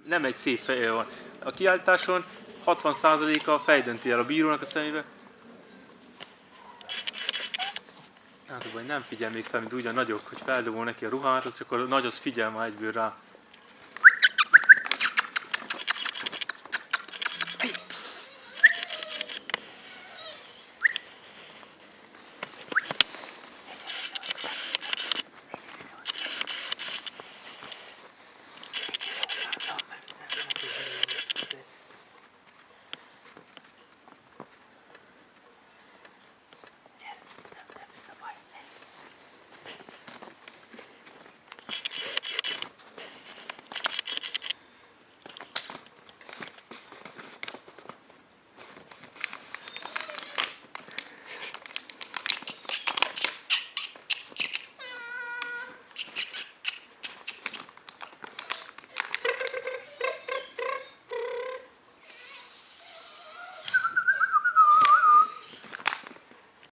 nem egy szép feje van. A kiállításon 60%-a fejdönti el a bírónak a szemébe. Hát a baj, nem figyel még fel, mint úgy a nagyok, hogy feldobol neki a ruhát, és akkor a nagy az figyel már egyből rá.